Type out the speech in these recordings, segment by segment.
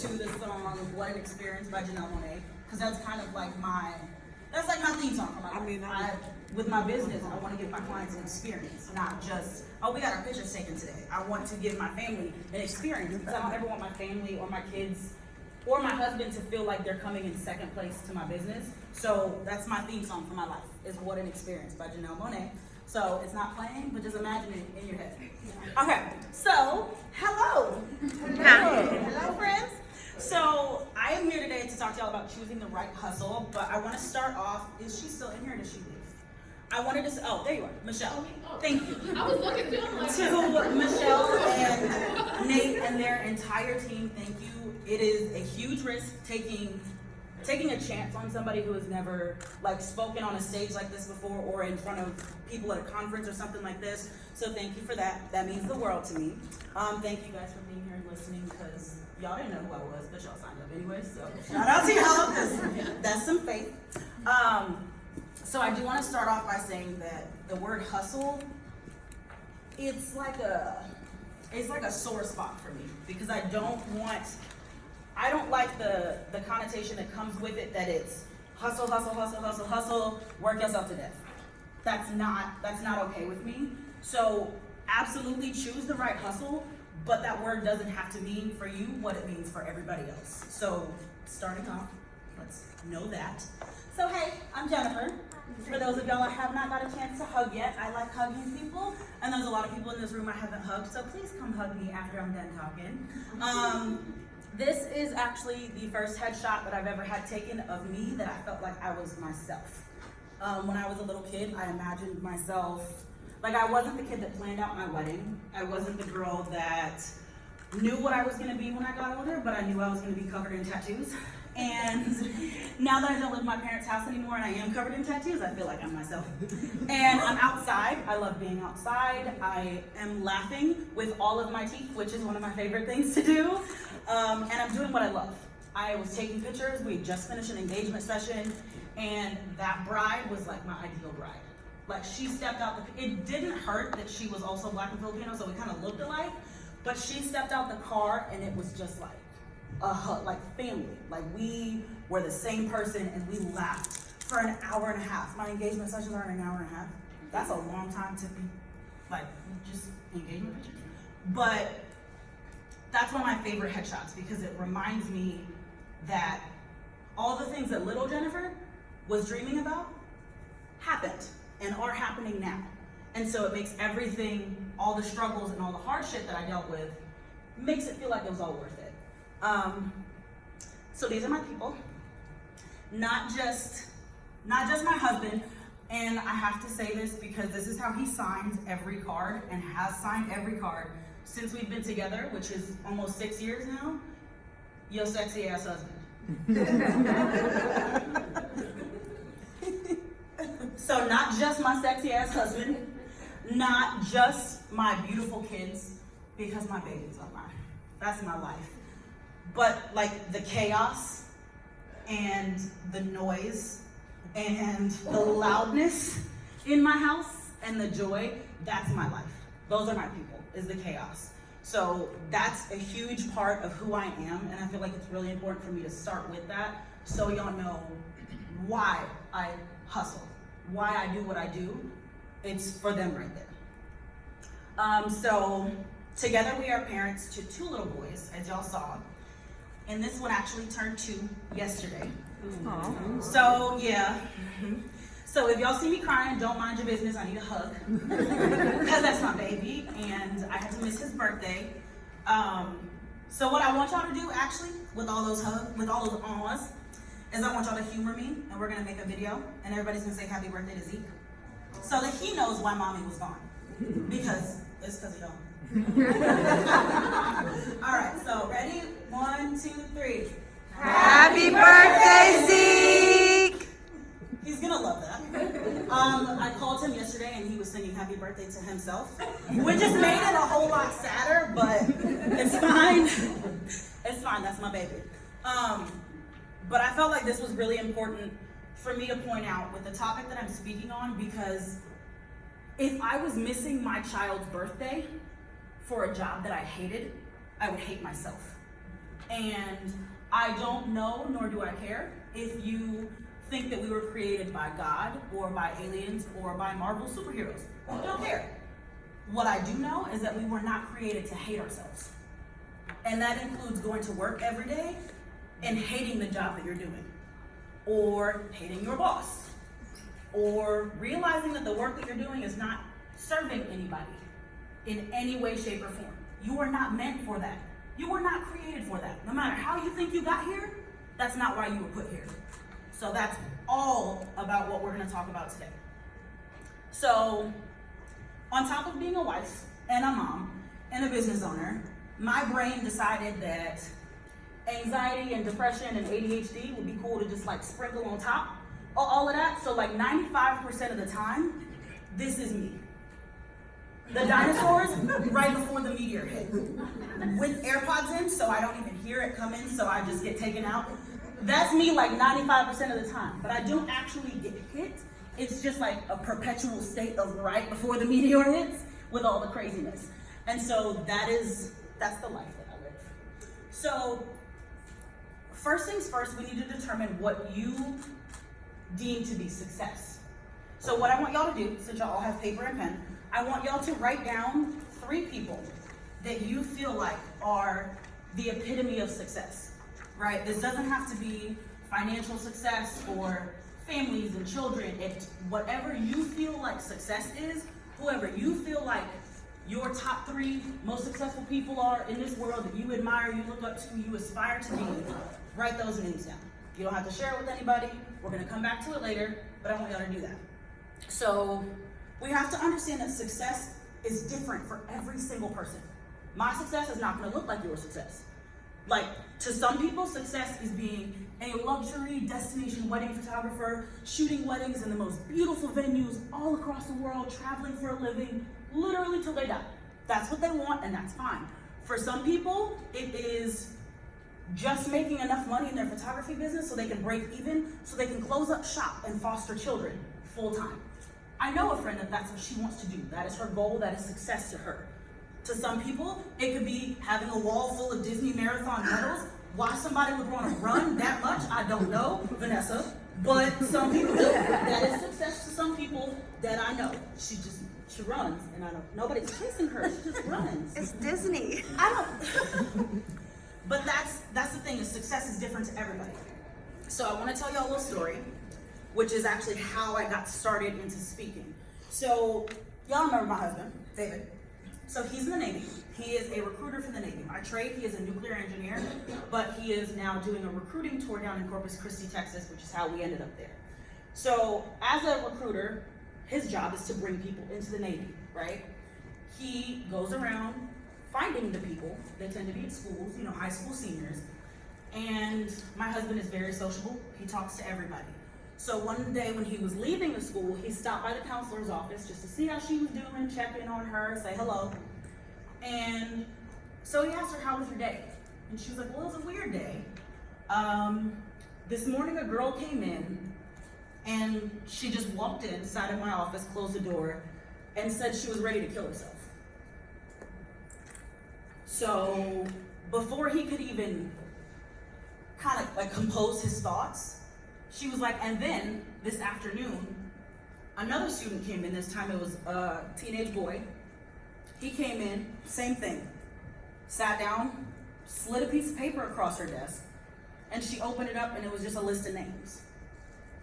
to the song "What an Experience" by Janelle Monáe, because that's kind of like my theme song for my life. With my business, I want to give my clients an experience, not just, oh, we got our pictures taken today. I want to give my family an experience, because I don't ever want my family or my kids or my husband to feel like they're coming in second place to my business. So that's my theme song for my life, is "What an Experience" by Janelle Monáe. So it's not playing, but just imagine it in your head. Okay, so hello. Hello, friends. So I am here today to talk to y'all about choosing the right hustle, but I want to start off, is she still in here or does she leave? I wanted to say, oh, there you are, Michelle. Thank you. I was looking through like... To Michelle and Nate and their entire team, thank you. It is a huge risk taking a chance on somebody who has never spoken on a stage like this before or in front of people at a conference or something like this. So thank you for that. That means the world to me. Thank you guys for being here and listening, because y'all didn't know who I was, but y'all signed up anyway. So shout out to y'all, because that's some faith. So I do want to start off by saying that the word hustle, it's like a sore spot for me, because I don't like the connotation that comes with it, that it's hustle, work yourself to death. That's not okay with me. So absolutely choose the right hustle, but that word doesn't have to mean for you what it means for everybody else. So starting off, let's know that. So hey, I'm Jennifer. For those of y'all I have not got a chance to hug yet, I like hugging people, and there's a lot of people in this room I haven't hugged, so please come hug me after I'm done talking. This is actually the first headshot that I've ever had taken of me that I felt like I was myself. When I was a little kid, I imagined myself, I wasn't the kid that planned out my wedding. I wasn't the girl that knew what I was gonna be when I got older, but I knew I was gonna be covered in tattoos. And now that I don't live in my parents' house anymore and I am covered in tattoos, I feel like I'm myself. And I'm outside. I love being outside. I am laughing with all of my teeth, which is one of my favorite things to do. And I'm doing what I love. I was taking pictures. We just finished an engagement session, and that bride was like my ideal bride. She stepped out, it didn't hurt that she was also Black and Filipino, so we kind of looked alike, but she stepped out the car and it was just like a hug, like family. We were the same person, and we laughed for an hour and a half. My engagement sessions are an hour and a half. That's a long time to be just engagement pictures. But that's one of my favorite headshots, because it reminds me that all the things that little Jennifer was dreaming about happened and are happening now. And so it makes everything, all the struggles and all the hardship that I dealt with, makes it feel like it was all worth it. So these are my people, not just my husband. And I have to say this because this is how he signs every card and has signed every card since we've been together, which is almost 6 years now. Your sexy ass husband. So not just my sexy ass husband, not just my beautiful kids, because my babies are mine. That's my life. But the chaos and the noise and the loudness in my house and the joy, that's my life. Those are my people, is the chaos. So that's a huge part of who I am, and I feel like it's really important for me to start with that, so y'all know why I hustle, why I do what I do. It's for them right there. So together we are parents to 2 little boys, as y'all saw. And this one actually turned 2 yesterday. Aww. So yeah. So if y'all see me crying, don't mind your business. I need a hug, because that's my baby, and I had to miss his birthday. So what I want y'all to do, actually, with all those hugs, with all those awes, is I want y'all to humor me, and we're gonna make a video, and everybody's gonna say happy birthday to Zeke, so that he knows why mommy was gone, because it's because he don't. All right, so ready? 1, 2, 3. Happy birthday, Zeke! He's gonna love that. I called him yesterday and he was singing happy birthday to himself, which just made it a whole lot sadder, but it's fine. It's fine, that's my baby. But I felt like this was really important for me to point out with the topic that I'm speaking on, because if I was missing my child's birthday for a job that I hated, I would hate myself. And I don't know, nor do I care, if you think that we were created by God or by aliens or by Marvel superheroes. I don't care. What I do know is that we were not created to hate ourselves. And that includes going to work every day and hating the job that you're doing, or hating your boss, or realizing that the work that you're doing is not serving anybody in any way, shape, or form. You are not meant for that. You were not created for that. No matter how you think you got here, that's not why you were put here. So that's all about what we're going to talk about today. So, on top of being a wife and a mom and a business owner, my brain decided that anxiety and depression and ADHD would be cool to just like sprinkle on top of all of that. So like 95% of the time, this is me. The dinosaurs right before the meteor hit. With AirPods in, so I don't even hear it come in, so I just get taken out. That's me like 95% of the time, but I don't actually get hit. It's just like a perpetual state of right before the meteor hits with all the craziness. And so that's the life that I live. So first things first, we need to determine what you deem to be success. So what I want y'all to do, since y'all all have paper and pen, I want y'all to write down 3 people that you feel like are the epitome of success, right? This doesn't have to be financial success or families and children. It's whatever you feel like success is, whoever you feel like your top 3 most successful people are in this world that you admire, you look up to, you aspire to be, write those names down. You don't have to share it with anybody. We're gonna come back to it later, but I want y'all to do that. So we have to understand that success is different for every single person. My success is not gonna look like your success. Like, to some people, success is being a luxury destination wedding photographer, shooting weddings in the most beautiful venues all across the world, traveling for a living, literally till they die. That's what they want, and that's fine. For some people, it is just making enough money in their photography business so they can break even, so they can close up shop and foster children full time. I know a friend that's what she wants to do. That is her goal, that is success to her. To some people, it could be having a wall full of Disney Marathon medals. Why somebody would want to run that much, I don't know, Vanessa. But some people do. That is success to some people that I know. She runs, and nobody's chasing her. She just runs. It's Disney. I don't. But that's the thing, is success is different to everybody. So I want to tell y'all a little story, which is actually how I got started into speaking. So y'all remember my husband, David. So he's in the Navy. He is a recruiter for the Navy. By trade, he is a nuclear engineer, but he is now doing a recruiting tour down in Corpus Christi, Texas, which is how we ended up there. So as a recruiter, his job is to bring people into the Navy, right? He goes around finding the people. They tend to be at schools, high school seniors. And my husband is very sociable. He talks to everybody. So one day when he was leaving the school, he stopped by the counselor's office just to see how she was doing, check in on her, say hello. And so he asked her, how was your day? And she was like, well, it was a weird day. This morning a girl came in and she just walked in, sat in my office, closed the door, and said she was ready to kill herself. So before he could even kind of like compose his thoughts, she was like, and then this afternoon, another student came in. This time it was a teenage boy. He came in, same thing. Sat down, slid a piece of paper across her desk, and she opened it up and it was just a list of names.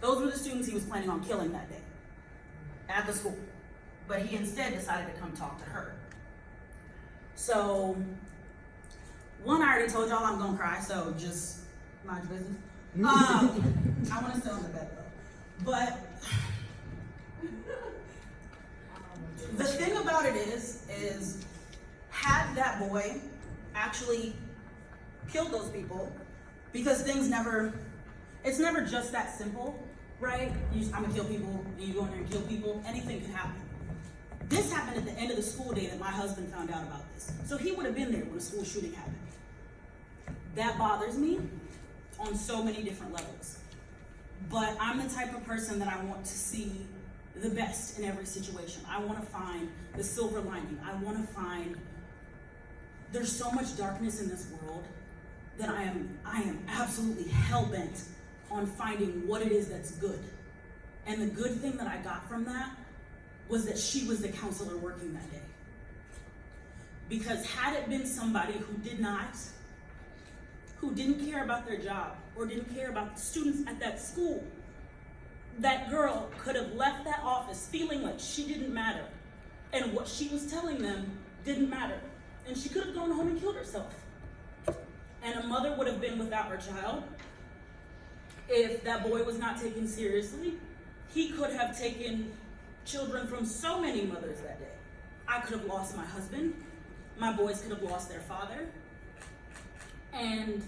Those were the students he was planning on killing that day at the school. But he instead decided to come talk to her. So, one, I already told y'all I'm gonna cry, so just mind your business. I want to sit on the bed though. But the thing about it is had that boy actually killed those people, because it's never just that simple, right? I'm gonna kill people, and you go in there and kill people, anything can happen. This happened at the end of the school day that my husband found out about this. So he would have been there when a school shooting happened. That bothers me on so many different levels. But I'm the type of person that I want to see the best in every situation. I want to find the silver lining. I want to find, there's so much darkness in this world that I am absolutely hell-bent on finding what it is that's good. And the good thing that I got from that was that she was the counselor working that day. Because had it been somebody who didn't care about their job or didn't care about the students at that school, that girl could have left that office feeling like she didn't matter. And what she was telling them didn't matter. And she could have gone home and killed herself. And a mother would have been without her child. If that boy was not taken seriously, he could have taken children from so many mothers that day. I could have lost my husband. My boys could have lost their father. And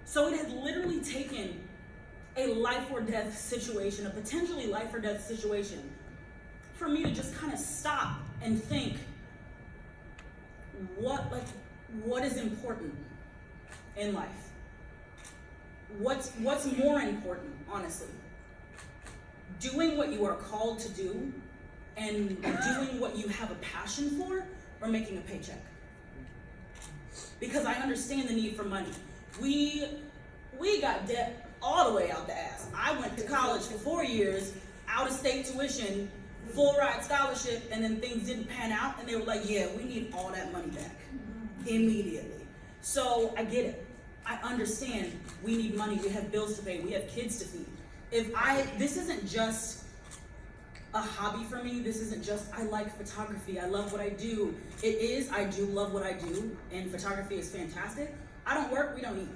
so it had literally taken a life or death situation, a potentially life or death situation, for me to just kind of stop and think, what is important in life? What's more important, honestly? Doing what you are called to do and doing what you have a passion for, or making a paycheck? Because I understand the need for money. We got debt all the way out the ass. I went to college for 4 years, out of state tuition, full ride scholarship, and then things didn't pan out, and they were like, yeah, we need all that money back immediately. So I get it. I understand we need money, we have bills to pay, we have kids to feed. This isn't just a hobby for me, this isn't just, I like photography, I love what I do. I do love what I do, and photography is fantastic. I don't work, we don't eat.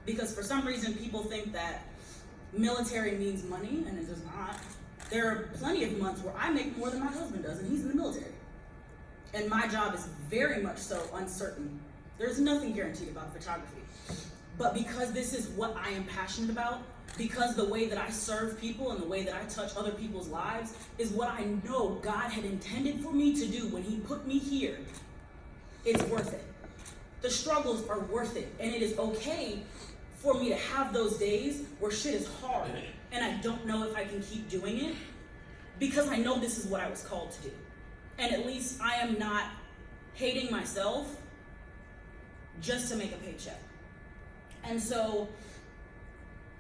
Because for some reason people think that military means money, and it does not. There are plenty of months where I make more than my husband does, and he's in the military. And my job is very much so uncertain. There's nothing guaranteed about photography. But because this is what I am passionate about, because the way that I serve people and the way that I touch other people's lives is what I know God had intended for me to do when he put me here, it's worth it. The struggles are worth it, and it is okay for me to have those days where shit is hard and I don't know if I can keep doing it, because I know this is what I was called to do. And at least I am not hating myself just to make a paycheck. And so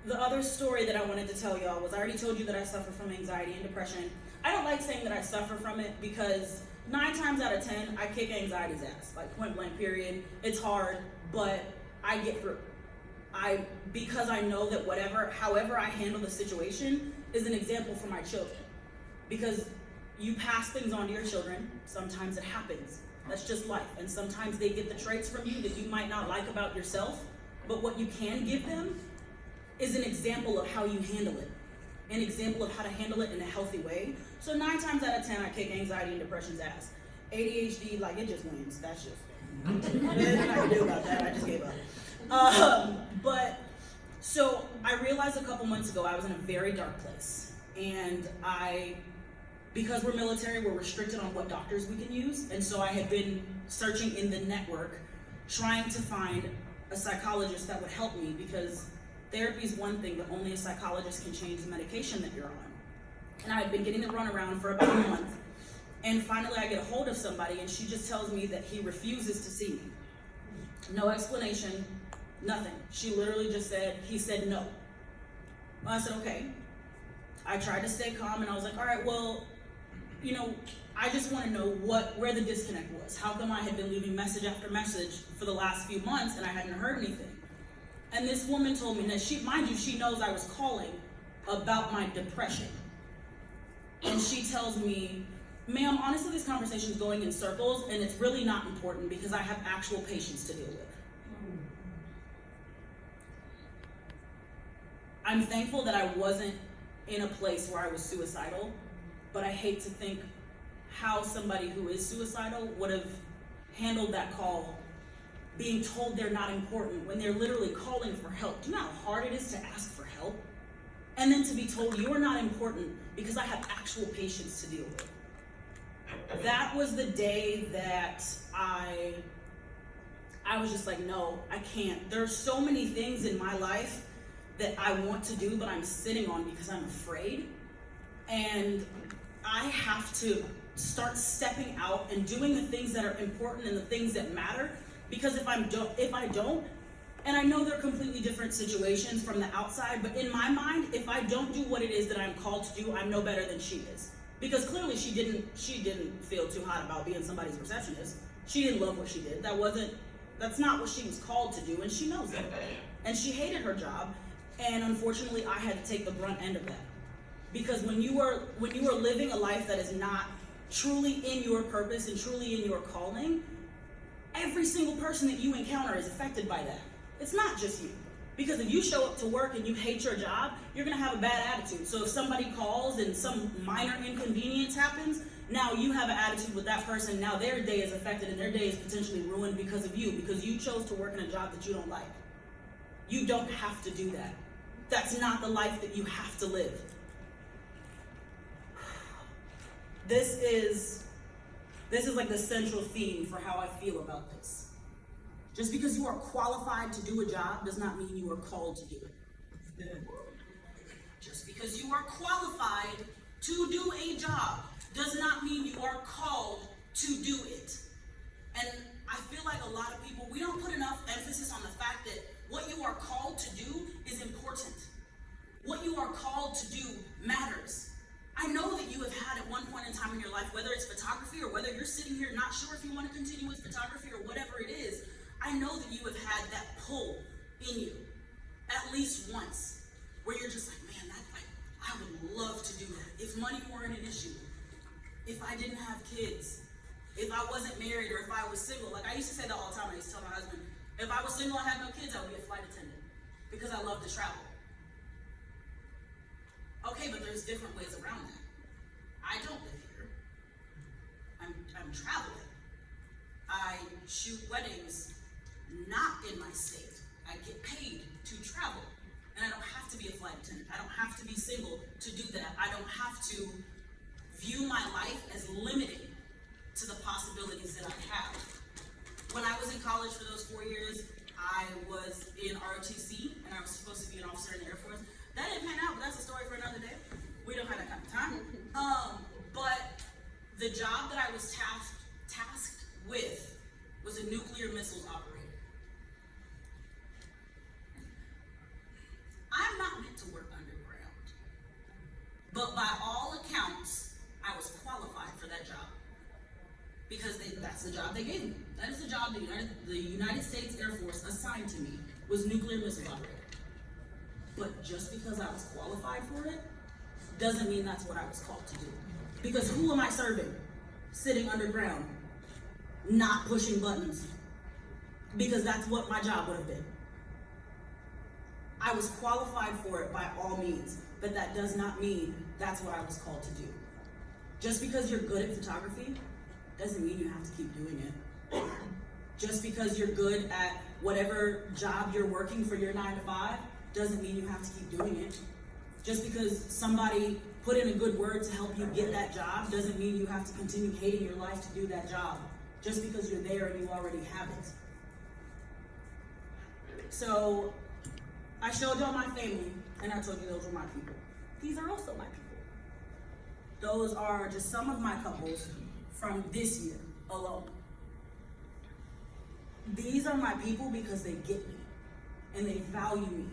the other story that I wanted to tell y'all was, I already told you that I suffer from anxiety and depression. I don't like saying that I suffer from it because 9 times out of 10, I kick anxiety's ass, like point blank period. It's hard, but I get through. Because I know that however I handle the situation is an example for my children. Because you pass things on to your children, sometimes it happens. That's just life. And sometimes they get the traits from you that you might not like about yourself, but what you can give them is an example of how you handle it. An example of how to handle it in a healthy way. So 9 times out of 10, I kick anxiety and depression's ass. ADHD, like, it just wins. That's just, there's nothing I can do about that. I just gave up. So I realized a couple months ago I was in a very dark place. And because we're military, we're restricted on what doctors we can use. And so I had been searching in the network, trying to find a psychologist that would help me, because therapy is one thing, but only a psychologist can change the medication that you're on. And I had been getting the runaround for about a month. And finally I get a hold of somebody, and she just tells me that he refuses to see me. No explanation, nothing. She literally just said, he said no. Well, I said, okay. I tried to stay calm, and I was like, all right, well, I just want to know where the disconnect was. How come I had been leaving message after message for the last few months and I hadn't heard anything? And this woman told me that she knows I was calling about my depression. And she tells me, ma'am, honestly, this conversation is going in circles, and it's really not important because I have actual patients to deal with. I'm thankful that I wasn't in a place where I was suicidal, but I hate to think how somebody who is suicidal would have handled that call, being told they're not important when they're literally calling for help. Do you know how hard it is to ask for help? And then to be told you're not important because I have actual patients to deal with. That was the day that I was just like, no, I can't. There's so many things in my life that I want to do, but I'm sitting on because I'm afraid. And I have to start stepping out and doing the things that are important and the things that matter. Because if I don't, And I know they're completely different situations from the outside, but in my mind, if I don't do what it is that I'm called to do, I'm no better than she is. Because clearly she didn't feel too hot about being somebody's receptionist. She didn't love what she did. That's not what she was called to do, and she knows it. And she hated her job, and unfortunately I had to take the brunt end of that. Because when you are living a life that is not truly in your purpose and truly in your calling, every single person that you encounter is affected by that. It's not just you. Because if you show up to work and you hate your job, you're gonna have a bad attitude. So if somebody calls and some minor inconvenience happens, now you have an attitude with that person. Now their day is affected and their day is potentially ruined because of you, because you chose to work in a job that you don't like. You don't have to do that. That's not the life that you have to live. This is like the central theme for how I feel about this. Just because you are qualified to do a job does not mean you are called to do it. Just because you are qualified to do a job does not mean you are called to do it. And I feel like a lot of people, we don't put enough emphasis on the fact that what you are called to do is important. What you are called to do matters. I know that you have had at one point in time in your life, whether it's photography or whether you're sitting here not sure if you want to continue with photography or whatever it is, I know that you have had that pull in you at least once, where you're just like, man, I would love to do that. If money weren't an issue, if I didn't have kids, if I wasn't married, or if I was single. Like I used to say that all the time. I used to tell my husband, if I was single and had no kids, I would be a flight attendant because I love to travel. Okay, but there's different ways around that. I don't live here. I'm traveling. I shoot weddings not in my state. I get paid to travel. And I don't have to be a flight attendant. I don't have to be single to do that. I don't have to view my life as limited to the possibilities that I have. When I was in college for those 4 years, I was in ROTC, and I was supposed to be an officer in the Air Force. That didn't pan out, but that's a story for another day. We don't have that kind of time. But the job that I was tasked with was a nuclear missiles operator. I'm not meant to work underground, but by all accounts, I was qualified for that job because that's the job they gave me. That is the job the United States Air Force assigned to me, was nuclear missile operator. But just because I was qualified for it doesn't mean that's what I was called to do. Because who am I serving? Sitting underground, not pushing buttons, because that's what my job would have been. I was qualified for it by all means, but that does not mean that's what I was called to do. Just because you're good at photography doesn't mean you have to keep doing it. Just because you're good at whatever job you're working for your 9 to 5 doesn't mean you have to keep doing it. Just because somebody put in a good word to help you get that job doesn't mean you have to continue hating your life to do that job. Just because you're there and you already have it. So, I showed y'all my family, and I told you those were my people. These are also my people. Those are just some of my couples from this year alone. These are my people because they get me, and they value me,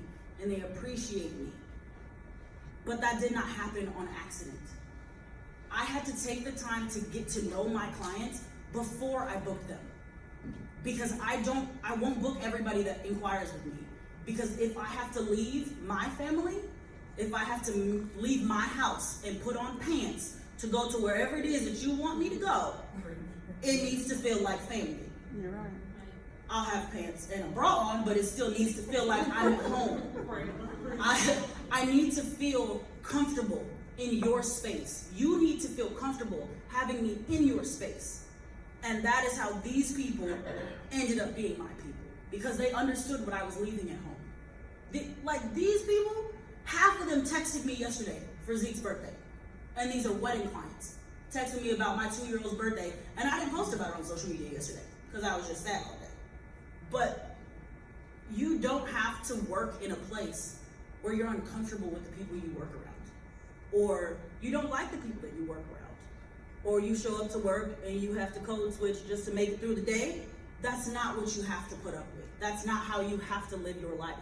and they appreciate me. But that did not happen on accident. I had to take the time to get to know my clients before I booked them. Because I won't book everybody that inquires with me. Because if I have to leave my family, if I have to leave my house and put on pants to go to wherever it is that you want me to go, it needs to feel like family. You're right. I'll have pants and a bra on, but it still needs to feel like I'm at home. I need to feel comfortable in your space. You need to feel comfortable having me in your space. And that is how these people ended up being my people. Because they understood what I was leaving at home. These people, half of them texted me yesterday for Zeke's birthday. And these are wedding clients. Texted me about my 2-year-old's birthday. And I didn't post about it on social media yesterday. Because I was just sad all day. But you don't have to work in a place where you're uncomfortable with the people you work around. Or you don't like the people that you work around. Or you show up to work and you have to code switch just to make it through the day. That's not what you have to put up with. That's not how you have to live your life.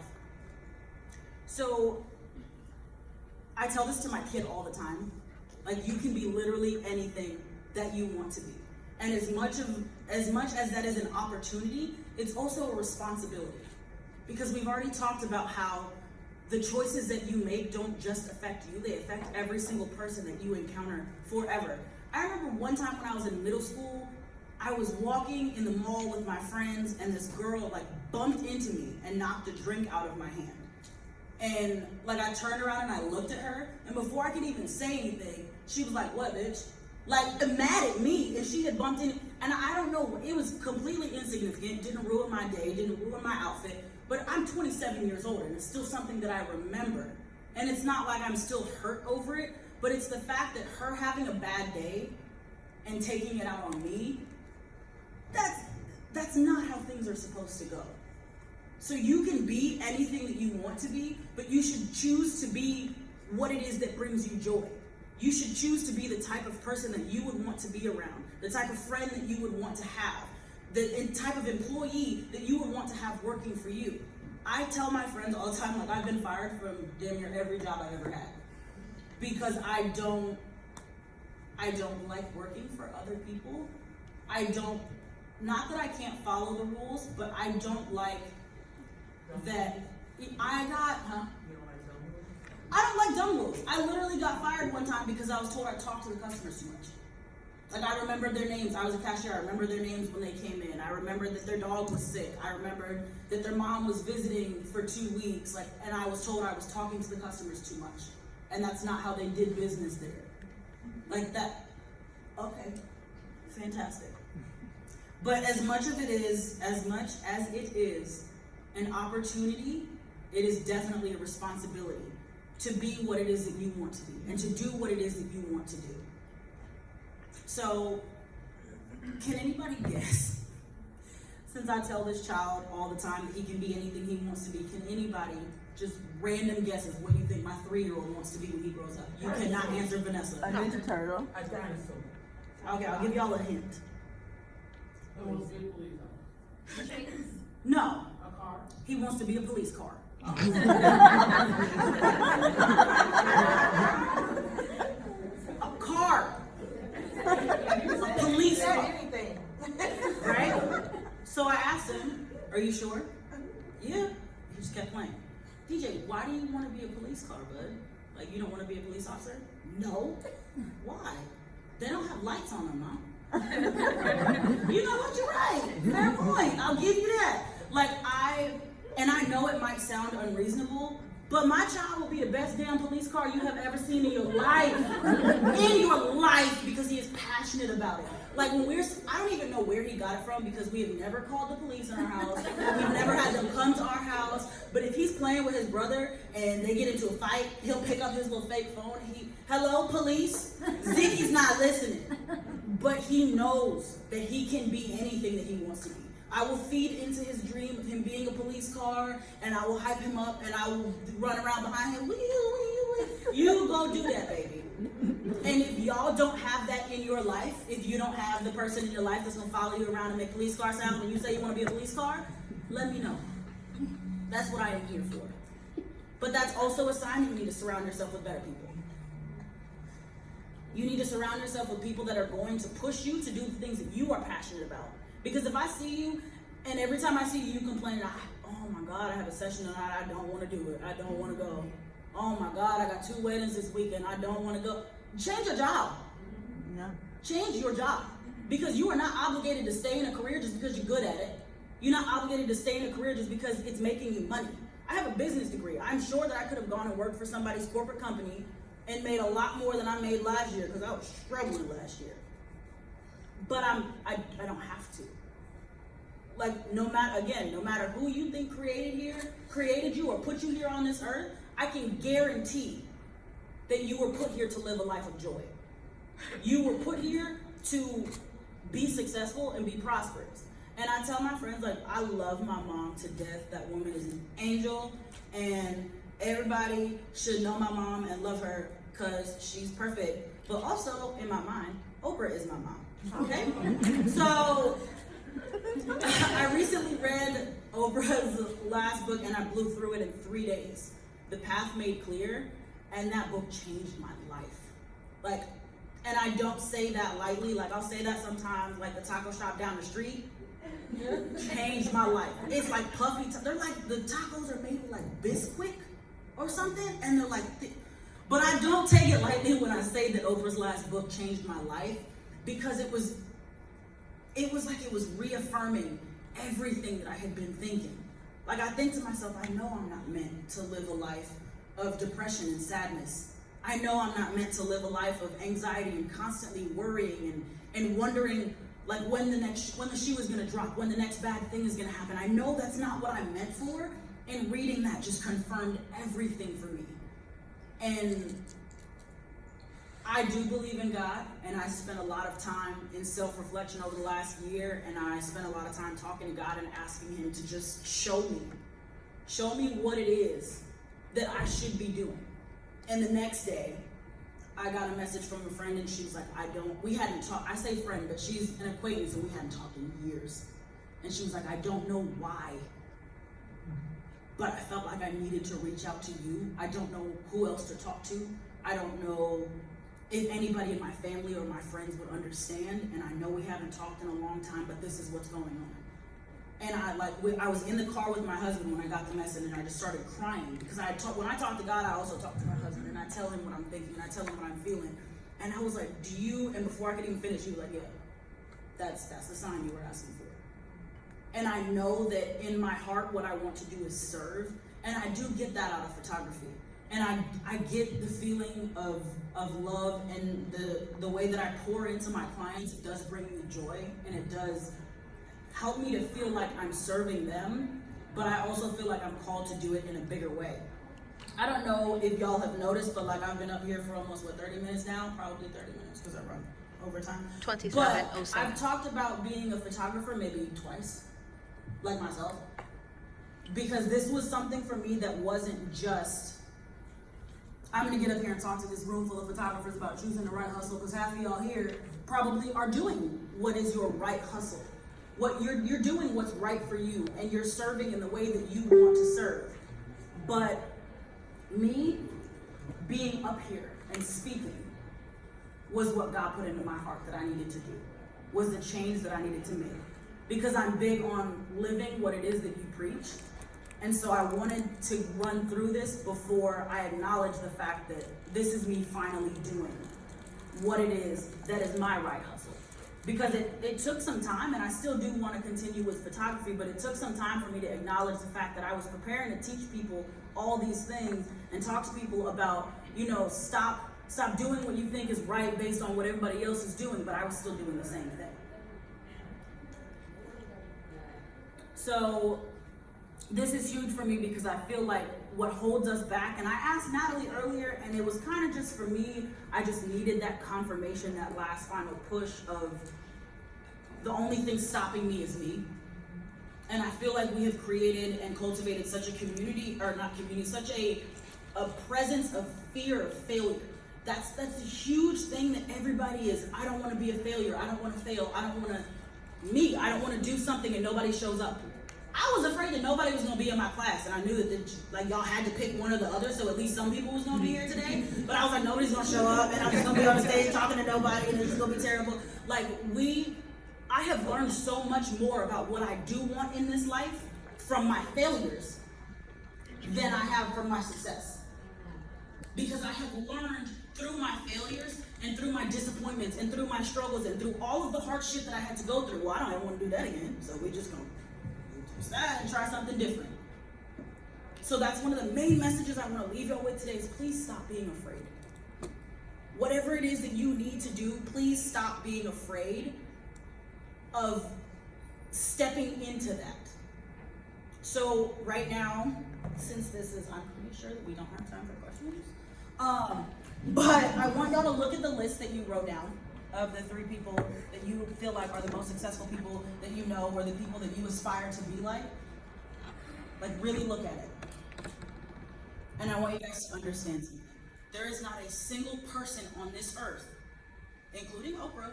So I tell this to my kid all the time. Like, you can be literally anything that you want to be. And as much as that is an opportunity, it's also a responsibility. Because we've already talked about how the choices that you make don't just affect you, they affect every single person that you encounter forever. I remember one time when I was in middle school, I was walking in the mall with my friends, and this girl like bumped into me and knocked a drink out of my hand. And like, I turned around and I looked at her, and before I could even say anything, she was like, "What, bitch?" Like, mad at me, and she had bumped in, and I don't know, it was completely insignificant, didn't ruin my day, didn't ruin my outfit, but I'm 27 years old, and it's still something that I remember. And it's not like I'm still hurt over it, but it's the fact that her having a bad day and taking it out on me, that's not how things are supposed to go. So you can be anything that you want to be, but you should choose to be what it is that brings you joy. You should choose to be the type of person that you would want to be around, the type of friend that you would want to have, the type of employee that you would want to have working for you. I tell my friends all the time, like, I've been fired from damn near every job I've ever had, because I don't like working for other people. Not that I can't follow the rules, but I don't like that. I don't like dumb rules. I literally got fired one time because I was told I talked to the customers too much. Like, I remembered their names. I was a cashier. I remember their names when they came in. I remembered that their dog was sick. I remembered that their mom was visiting for 2 weeks. Like, and I was told I was talking to the customers too much. And that's not how they did business there. Like that. Okay, fantastic. But as much as it is an opportunity, it is definitely a responsibility to be what it is that you want to be and to do what it is that you want to do. So, can anybody guess? Since I tell this child all the time that he can be anything he wants to be, can anybody just random guesses what you think my 3-year-old wants to be when he grows up? You cannot answer Vanessa. A Ninja Turtle. A dinosaur. Okay, I'll give y'all a hint. A little big police. No, A car. he wants to be a police car. A car. A police car. Anything. Right? So I asked him, "Are you sure?" "Yeah." He just kept playing. "DJ, why do you want to be a police car, bud? Like, you don't want to be a police officer?" "No." "Why?" "They don't have lights on them, Mom." You know what? You're right. Fair point. I'll give you that. Like, I know it might sound unreasonable, but my child will be the best damn police car you have ever seen in your life. In your life, because he is passionate about it. Like, I don't even know where he got it from, because we have never called the police in our house. We've never had them come to our house. But if he's playing with his brother and they get into a fight, he'll pick up his little fake phone and "Hello, police?" Ziggy's not listening. But he knows that he can be anything that he wants to be. I will feed into his dream of him being a police car, and I will hype him up, and I will run around behind him. You go do that, baby. And if y'all don't have that in your life, if you don't have the person in your life that's gonna follow you around and make police car sounds when you say you wanna be a police car, let me know. That's what I am here for. But that's also a sign that you need to surround yourself with better people. You need to surround yourself with people that are going to push you to do the things that you are passionate about. Because if I see you, and every time I see you complaining, "Oh my God, I have a session tonight, I don't want to do it, I don't want to go. Oh my God, I got 2 weddings this weekend, I don't want to go." Change your job. No. Change your job. Because you are not obligated to stay in a career just because you're good at it. You're not obligated to stay in a career just because it's making you money. I have a business degree. I'm sure that I could have gone and worked for somebody's corporate company and made a lot more than I made last year, because I was struggling last year. But I don't have to. Like, no matter who you think created you or put you here on this earth, I can guarantee that you were put here to live a life of joy. You were put here to be successful and be prosperous. And I tell my friends, like, I love my mom to death. That woman is an angel, and everybody should know my mom and love her because she's perfect. But also, in my mind, Oprah is my mom, okay? So, I recently read Oprah's last book and I blew through it in 3 days. The Path Made Clear, and that book changed my life. Like, and I don't say that lightly, like I'll say that sometimes, like the taco shop down the street changed my life. It's like puffy, they're like, the tacos are made with like Bisquick or something, and they're like thick. But I don't take it lightly when I say that Oprah's last book changed my life, because it was like it was reaffirming everything that I had been thinking. Like, I think to myself, I know I'm not meant to live a life of depression and sadness. I know I'm not meant to live a life of anxiety and constantly worrying and wondering like when the shoe is gonna drop, when the next bad thing is gonna happen. I know that's not what I'm meant for, and reading that just confirmed everything for me. And I do believe in God, and I spent a lot of time in self-reflection over the last year, and I spent a lot of time talking to God and asking him to just show me what it is that I should be doing. And the next day, I got a message from a friend, and she was like, we hadn't talked, I say friend, but she's an acquaintance, and we hadn't talked in years. And she was like, I don't know why, but I felt like I needed to reach out to you. I don't know who else to talk to. I don't know if anybody in my family or my friends would understand, and I know we haven't talked in a long time, but this is what's going on. And I was in the car with my husband when I got the message, and I just started crying, because when I talk to God, I also talk to my husband, and I tell him what I'm thinking, and I tell him what I'm feeling. And I was like, and before I could even finish, he was like, yeah, that's the sign you were asking for. And I know that in my heart, what I want to do is serve, and I do get that out of photography. And I get the feeling of love, and the way that I pour into my clients, it does bring me joy, and it does help me to feel like I'm serving them, but I also feel like I'm called to do it in a bigger way. I don't know if y'all have noticed, but like I've been up here for almost 30 minutes now, probably 30 minutes because I run overtime. 27:07. But I've talked about being a photographer maybe twice, like myself, because this was something for me that wasn't just, I'm gonna get up here and talk to this room full of photographers about choosing the right hustle, because half of y'all here probably are doing what is your right hustle. What you're doing what's right for you, and you're serving in the way that you want to serve. But me being up here and speaking was what God put into my heart that I needed to do, was the change that I needed to make. Because I'm big on living what it is that you preach. And so I wanted to run through this before I acknowledge the fact that this is me finally doing what it is that is my right hustle. Because it took some time, and I still do want to continue with photography, but it took some time for me to acknowledge the fact that I was preparing to teach people all these things and talk to people about, stop doing what you think is right based on what everybody else is doing, but I was still doing the same thing. So this is huge for me, because I feel like what holds us back, and I asked Natalie earlier, and it was kind of just for me, I just needed that confirmation, that last final push of the only thing stopping me is me. And I feel like we have created and cultivated such a community, or not community, such a presence of fear of failure. That's a huge thing that everybody is, I don't want to be a failure, I don't want to fail, I don't want to do something and nobody shows up. I was afraid that nobody was going to be in my class, and I knew that y'all had to pick one or the other, so at least some people was going to be here today. But I was like, nobody's going to show up, and I'm just going to be on the stage talking to nobody, and it's just going to be terrible. I have learned so much more about what I do want in this life from my failures than I have from my success. Because I have learned through my failures and through my disappointments and through my struggles and through all of the hard shit that I had to go through. Well, I don't ever want to do that again, so we just going to that and try something different. So that's one of the main messages I want to leave y'all with today, is please stop being afraid. Whatever it is that you need to do, please stop being afraid of stepping into that. So right now, since this is, I'm pretty sure that we don't have time for questions, but I want y'all to look at the list that you wrote down of the 3 people that you feel like are the most successful people that you know, or the people that you aspire to be like. Like, really look at it. And I want you guys to understand something. There is not a single person on this earth, including Oprah,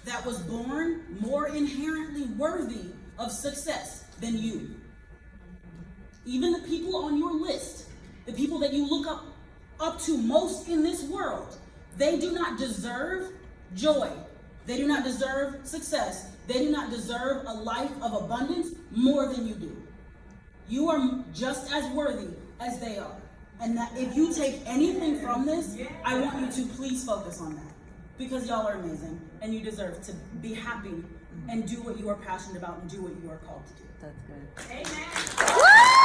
that was born more inherently worthy of success than you. Even the people on your list, the people that you look up to most in this world, they do not deserve joy. They do not deserve success. They do not deserve a life of abundance more than you do. You are just as worthy as they are. And that if you take anything from this, I want you to please focus on that. Because y'all are amazing and you deserve to be happy and do what you are passionate about and do what you are called to do. That's good. Amen.